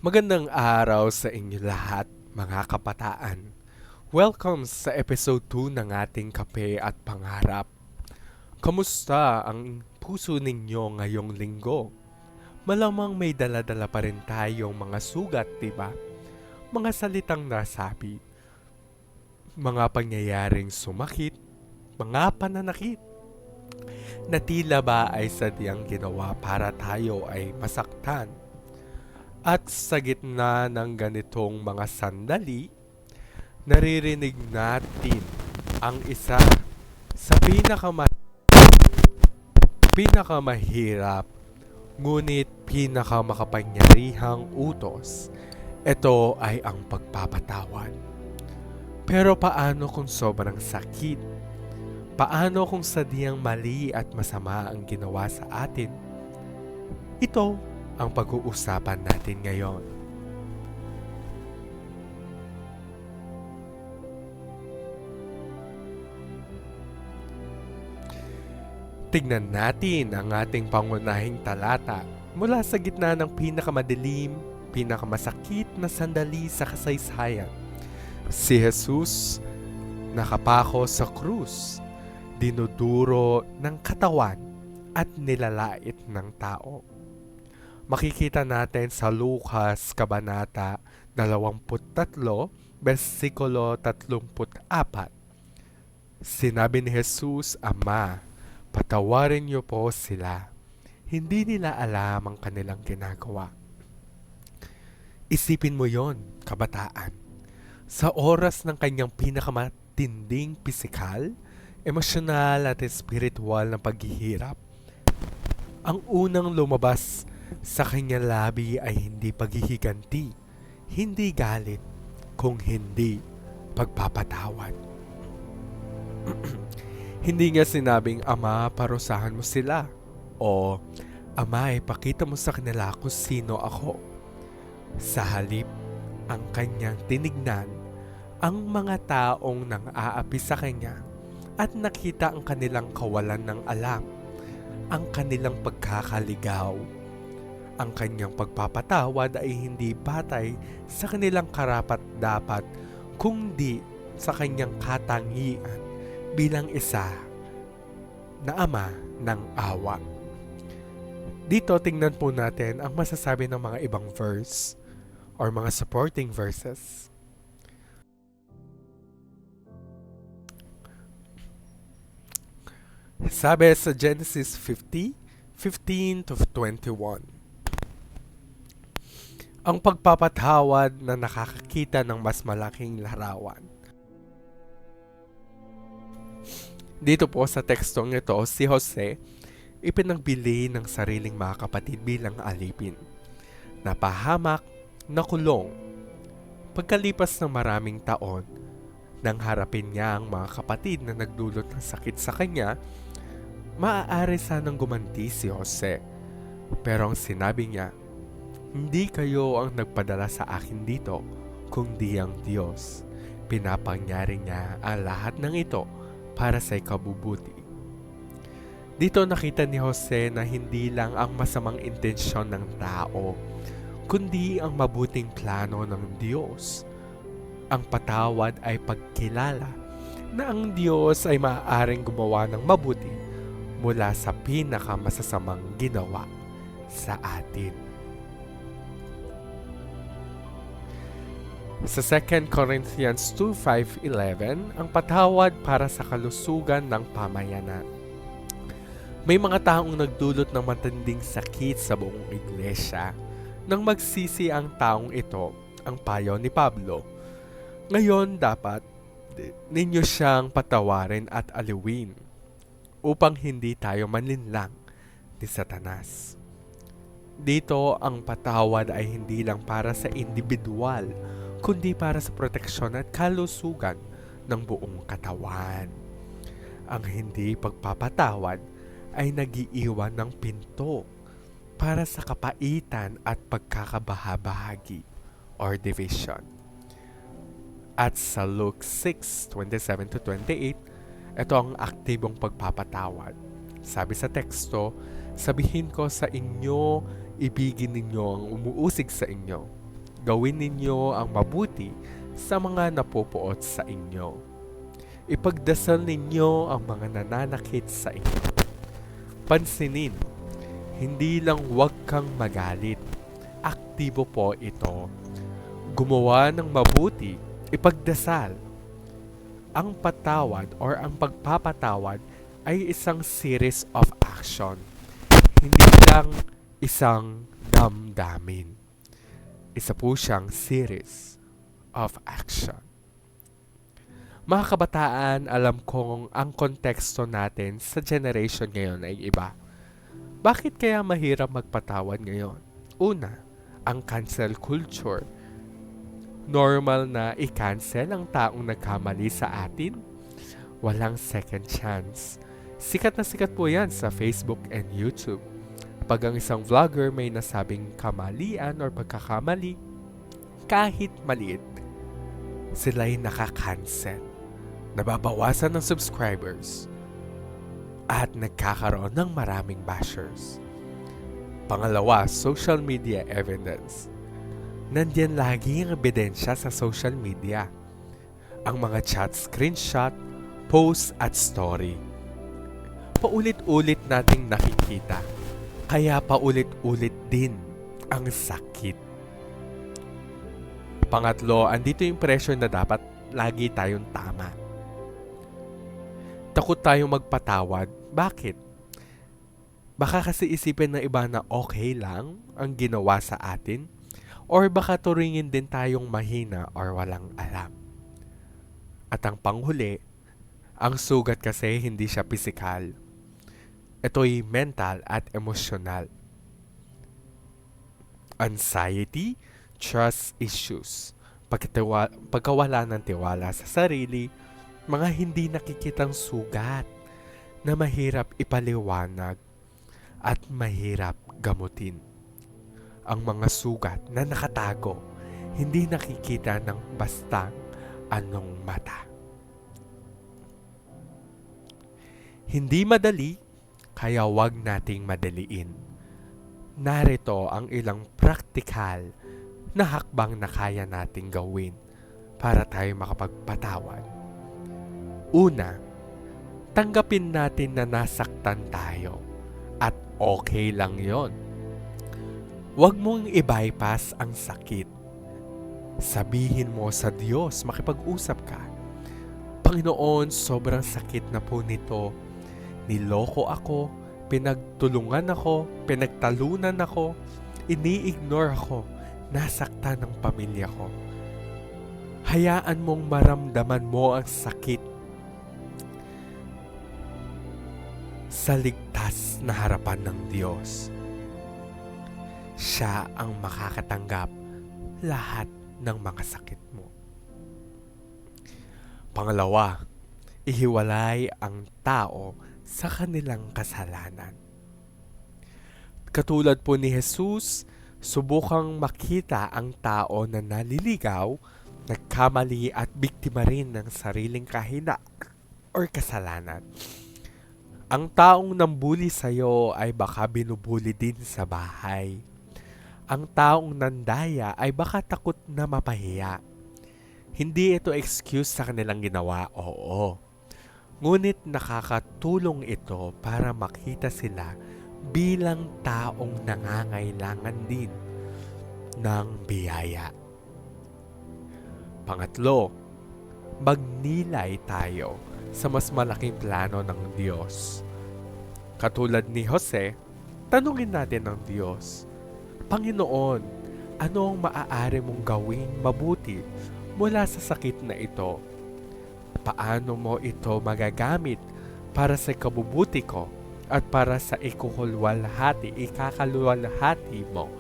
Magandang araw sa inyo lahat, mga kabataan. Welcome sa episode 2 ng ating Kape at Pangarap. Kamusta ang puso ninyo ngayong linggo? Malamang may dala-dala pa rin tayong mga sugat, diba? Mga salitang nasabi, mga pangyayaring sumakit, mga pananakit, na tila ba ay sadyang ginawa para tayo ay masaktan. At sa gitna ng ganitong mga sandali, naririnig natin ang isa sa pinakamahirap ngunit pinakamakapangyarihang utos. Ito ay ang pagpapatawad. Pero paano kung sobrang sakit? Paano kung sadyang mali at masama ang ginawa sa atin? Ito ang pag-uusapan natin ngayon. Tignan natin ang ating pangunahing talata mula sa gitna ng pinakamadilim, pinakamasakit na sandali sa kasaysayan. Si Jesus nakapako sa krus, dinuduro ng katawan at nilalait ng tao. Makikita natin sa Lucas Kabanata 23, versikulo 34. Sinabi ni Jesus, Ama, patawarin niyo po sila. Hindi nila alam ang kanilang ginagawa. Isipin mo yon, kabataan. Sa oras ng kanyang pinakamatinding pisikal, emosyonal at espiritual na paghihirap, ang unang lumabas sa kanyang labi ay hindi paghihiganti, hindi galit, kung hindi pagpapatawad. Hindi niya sinabing, Ama, parusahan mo sila. O, Ama, ipakita mo sa kanila kung sino ako. Sa halip, ang kanyang tinignan ang mga taong nang-aapi sa kanya at nakita ang kanilang kawalan ng alam, ang kanilang pagkakaligaw. Ang kanyang pagpapatawad ay hindi batay sa kanilang karapat-dapat, kundi sa kanyang katangian bilang isa na ama ng awa. Dito tingnan po natin ang masasabi ng mga ibang verse or mga supporting verses. Sabi sa Genesis 50:15 to 21. Ang pagpapatawad na nakakakita ng mas malaking larawan. Dito po sa tekstong ito, si Jose ipinagbili ng sariling mga kapatid bilang alipin. Napahamak, nakulong. Pagkalipas ng maraming taon, nang harapin niya ang mga kapatid na nagdulot ng sakit sa kanya, maaari sanang gumanti si Jose. Pero ang sinabi niya, hindi kayo ang nagpadala sa akin dito, kundi ang Diyos. Pinapangyari niya ang lahat ng ito para sa ikabubuti. Dito nakita ni Jose na hindi lang ang masamang intensyon ng tao, kundi ang mabuting plano ng Diyos. Ang patawad ay pagkilala na ang Diyos ay maaaring gumawa ng mabuti mula sa pinakamasasamang ginawa sa atin. Sa 2 Corinthians 2:5-11, ang patawad para sa kalusugan ng pamayanan. May mga taong nagdulot ng matinding sakit sa buong iglesia. Nang magsisi ang taong ito, ang payo ni Pablo, ngayon dapat ninyo siyang patawarin at aliwin upang hindi tayo manlinlang ni Satanas. Dito ang patawad ay hindi lang para sa individual, kundi para sa proteksyon at kalusugan ng buong katawan. Ang hindi pagpapatawad ay nagiiwan ng pinto para sa kapaitan at pagkakabahabahagi or division. At sa Luke 6:27-28, ito ang aktibong pagpapatawad. Sabi sa teksto, sabihin ko sa inyo, ibigin ninyo ang umuusig sa inyo. Gawin ninyo ang mabuti sa mga napupuot sa inyo. Ipagdasal ninyo ang mga nananakit sa inyo. Pansinin, hindi lang huwag kang magalit. Aktibo po ito. Gumawa ng mabuti, ipagdasal. Ang patawad or ang pagpapatawad ay isang series of action. Hindi lang isang damdamin. Isa po siyang series of action. Mga kabataan, alam kong ang konteksto natin sa generation ngayon ay iba. Bakit kaya mahirap magpatawad ngayon? Una, ang cancel culture. Normal na i-cancel ang taong nagkamali sa atin? Walang second chance. Sikat na sikat po yan sa Facebook and YouTube. Pag ang isang vlogger may nasabing kamalian or pagkakamali, kahit maliit, sila'y nakakancel. Nababawasan ng subscribers at nagkakaroon ng maraming bashers. Pangalawa, social media evidence. Nandiyan lagi ang ebidensya sa social media. Ang mga chat screenshot, post at story. Paulit-ulit nating nakikita. Kaya paulit-ulit din ang sakit. Pangatlo, andito yung pressure na dapat lagi tayong tama. Takot tayong magpatawad. Bakit? Baka kasi isipin ng iba na okay lang ang ginawa sa atin, or baka turingin din tayong mahina or walang alam. At ang panghuli, ang sugat kasi hindi siya pisikal. Ito'y mental at emosyonal. Anxiety, trust issues, pagkawala ng tiwala sa sarili, mga hindi nakikitang sugat na mahirap ipaliwanag at mahirap gamutin. Ang mga sugat na nakatago, hindi nakikita ng bastang anong mata. Hindi madali, kaya wag nating madaliin. Narito ang ilang praktikal na hakbang na kaya nating gawin para tayo makapagpatawad. Una, tanggapin natin na nasaktan tayo at okay lang yon. Huwag mong i-bypass ang sakit. Sabihin mo sa Diyos, makipag-usap ka. Panginoon, sobrang sakit na po nito. Niloko ako, pinagtulungan ako, pinagtalunan ako, ini-ignore ako, nasaktan ng pamilya ko. Hayaan mong maramdaman mo ang sakit sa ligtas na harapan ng Diyos. Siya ang makakatanggap lahat ng mga sakit mo. Pangalawa, ihiwalay ang tao sa kanilang kasalanan. Katulad po ni Jesus, subukang makita ang tao na naliligaw, nagkamali at biktima rin ng sariling kahina or kasalanan. Ang taong nambuli sa iyo ay baka binubuli din sa bahay. Ang taong nandaya ay baka takot na mapahiya. Hindi ito excuse sa kanilang ginawa, oo. Ngunit nakakatulong ito para makita sila bilang taong nangangailangan din ng biyaya. Pangatlo, magnilay tayo sa mas malaking plano ng Diyos. Katulad ni Jose, tanungin natin ng Diyos, Panginoon, ano ang maaari mong gawing mabuti mula sa sakit na ito? Paano mo ito magagamit para sa kabubuti ko at para sa ikakaluwalhati mo?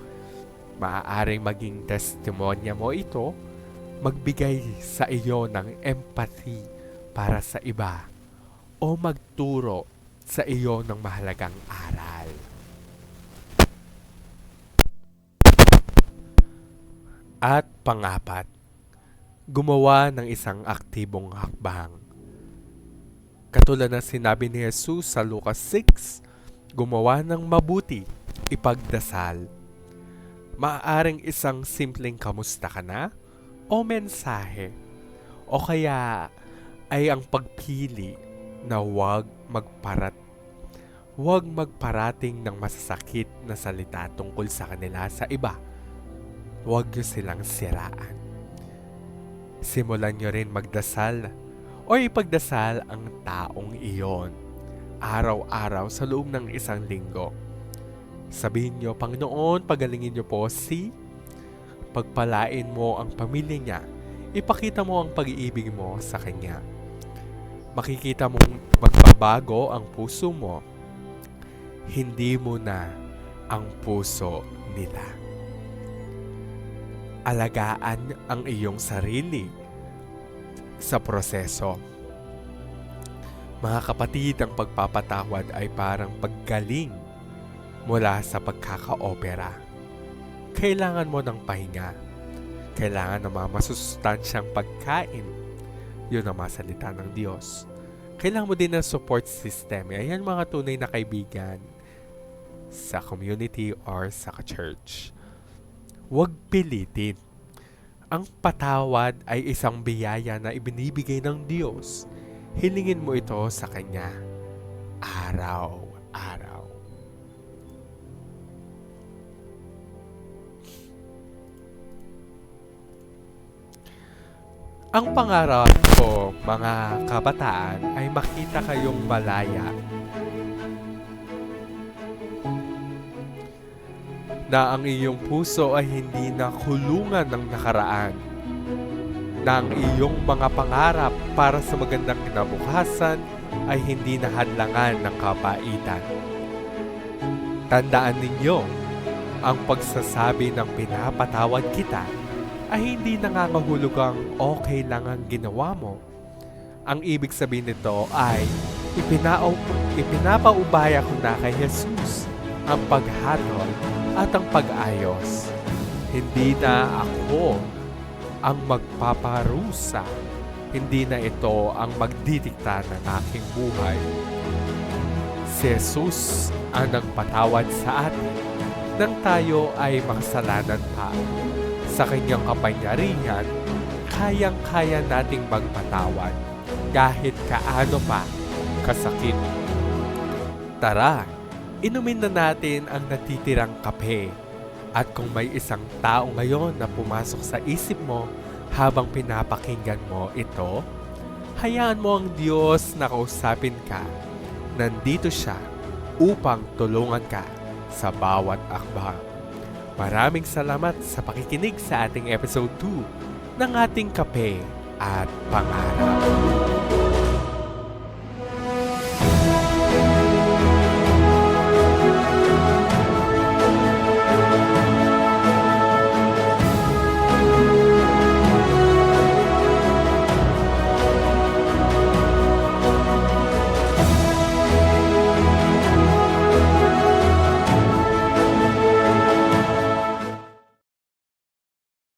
Maaaring maging testimonya mo ito, magbigay sa iyo ng empathy para sa iba, o magturo sa iyo ng mahalagang aral. At pangapat, gumawa ng isang aktibong hakbang. Katulad ng sinabi ni Jesus sa Lucas 6, gumawa ng mabuti, ipagdasal. Maaaring isang simpleng kamusta ka na o mensahe o kaya ay ang pagpili na huwag magparating ng masasakit na salita tungkol sa kanila sa iba. Huwag niyo silang siraan. Simulan niyo rin magdasal o ipagdasal ang taong iyon araw-araw sa loob ng isang linggo. Sabihin niyo, Panginoon, pagalingin niyo po pagpalain mo ang pamilya niya, ipakita mo ang pag-iibig mo sa kanya. Makikita mong magbabago ang puso mo, hindi mo na ang puso nila. Alagaan ang iyong sarili sa proseso. Mga kapatid, ang pagpapatawad ay parang paggaling mula sa pagkakaopera. Kailangan mo ng pahinga. Kailangan ng mga masusustansyang pagkain. Yun ang mga salita ng Diyos. Kailangan mo din ng support system. Ayan mga tunay na kaibigan sa community or sa church. Huwag pilitin. Ang patawad ay isang biyaya na ibinibigay ng Diyos. Hilingin mo ito sa Kanya araw-araw. Ang pangarap ko, mga kabataan, ay makita kayong malaya. Na ang iyong puso ay hindi na kulungan ng nakaraan. Na ang iyong mga pangarap para sa magandang kinabukasan ay hindi na hadlangan ng kapaitan. Tandaan ninyo, ang pagsasabi ng pinapatawad kita ay hindi nangangahulugang okay lang ang ginawa mo. Ang ibig sabihin nito ay ipinapaubaya ko na kay Jesus ang paghatol at ang pag-ayos. Hindi na ako ang magpaparusa. Hindi na ito ang magdidikta ng aking buhay. Si Jesus ang nagpatawad sa atin nang tayo ay makasalanan pa. Sa kanyang kapangyarihan, kayang-kaya nating magpatawad kahit kaano pa kasakit. Tara, inumin na natin ang natitirang kape. At kung may isang tao ngayon na pumasok sa isip mo habang pinapakinggan mo ito, hayaan mo ang Diyos na kausapin ka. Nandito siya upang tulungan ka sa bawat akbang. Maraming salamat sa pakikinig sa ating episode 2 ng ating Kape at Pangarap.